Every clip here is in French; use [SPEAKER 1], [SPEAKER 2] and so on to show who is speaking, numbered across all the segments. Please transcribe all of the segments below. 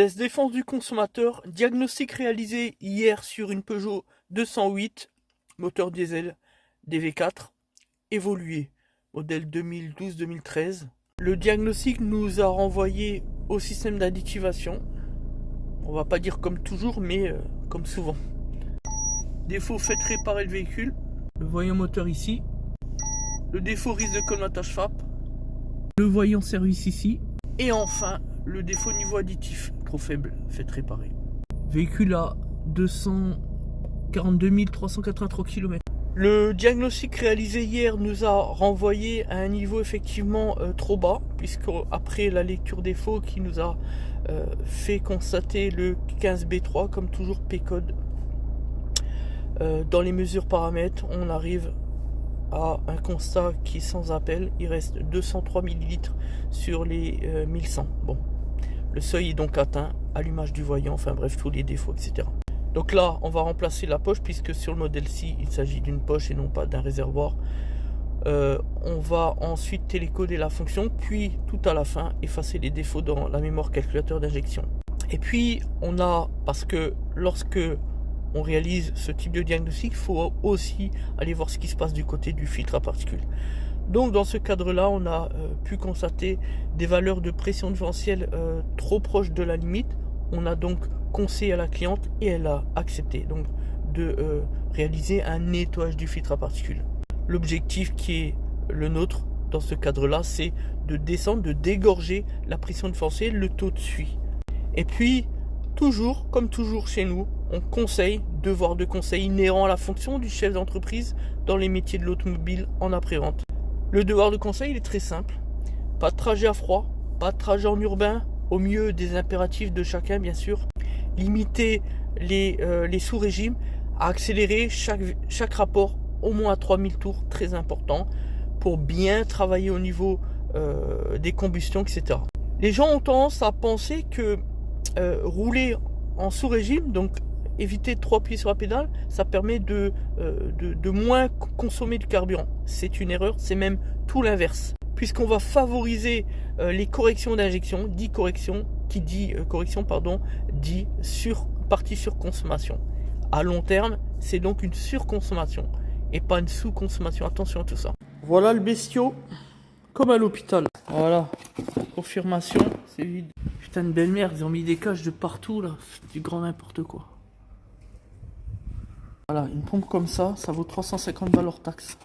[SPEAKER 1] Défense du consommateur, diagnostic réalisé hier sur une Peugeot 208, moteur diesel DV4, évolué, modèle 2012-2013. Le diagnostic nous a renvoyé au système d'additivation. On va pas dire comme toujours, mais comme souvent. Défaut, faites réparer le véhicule. Le voyant moteur ici. Le défaut, risque de colmatage FAP. Le voyant service ici. Et enfin, le défaut niveau additif, trop faible, faites réparer. Véhicule à 242 383 km. Le diagnostic réalisé hier nous a renvoyé à un niveau effectivement trop bas, puisque après la lecture des faux qui nous a fait constater le 15B3, comme toujours P-code, dans les mesures paramètres, on arrive à un constat qui est sans appel. Il reste 203 ml sur les 1100. Bon, le seuil est donc atteint, allumage du voyant, enfin bref, tous les défauts, etc. Donc là, on va remplacer la poche, puisque sur le modèle-ci, il s'agit d'une poche et non pas d'un réservoir. On va ensuite télécoder la fonction, puis tout à la fin, effacer les défauts dans la mémoire calculateur d'injection. Et puis, on a, parce que lorsque on réalise ce type de diagnostic, il faut aussi aller voir ce qui se passe du côté du filtre à particules. Donc dans ce cadre-là, on a pu constater des valeurs de pression différentielle trop proches de la limite. On a donc conseillé à la cliente, et elle a accepté donc de réaliser un nettoyage du filtre à particules. L'objectif qui est le nôtre dans ce cadre-là, c'est de descendre, de dégorger la pression différentielle, le taux de suie. Et puis, toujours, comme toujours chez nous, on conseille, devoir de conseil inhérent à la fonction du chef d'entreprise dans les métiers de l'automobile en après-vente. Le devoir de conseil, il est très simple. Pas de trajet à froid, pas de trajet en urbain, au mieux des impératifs de chacun bien sûr. Limiter les sous-régimes, à accélérer chaque rapport au moins à 3000 tours, très important, pour bien travailler au niveau des combustions, etc. Les gens ont tendance à penser que rouler en sous-régime, donc éviter de trop appuyer sur la pédale, ça permet de moins consommer de carburant. C'est une erreur, c'est même tout l'inverse. Puisqu'on va favoriser les corrections d'injection, dit correction, qui dit correction, pardon, dit partie surconsommation. À long terme, c'est donc une surconsommation et pas une sous-consommation. Attention à tout ça. Voilà le bestiau, comme à l'hôpital. Voilà, confirmation, c'est vide. Putain de belle-mère, ils ont mis des cages de partout là, c'est du grand n'importe quoi. Voilà, une pompe comme ça, ça vaut 350 balles hors taxe.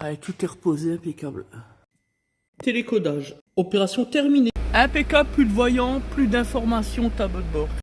[SPEAKER 1] Allez, tout est reposé, impeccable. Télécodage, opération terminée. Impeccable, plus de voyants, plus d'informations, tableau de bord.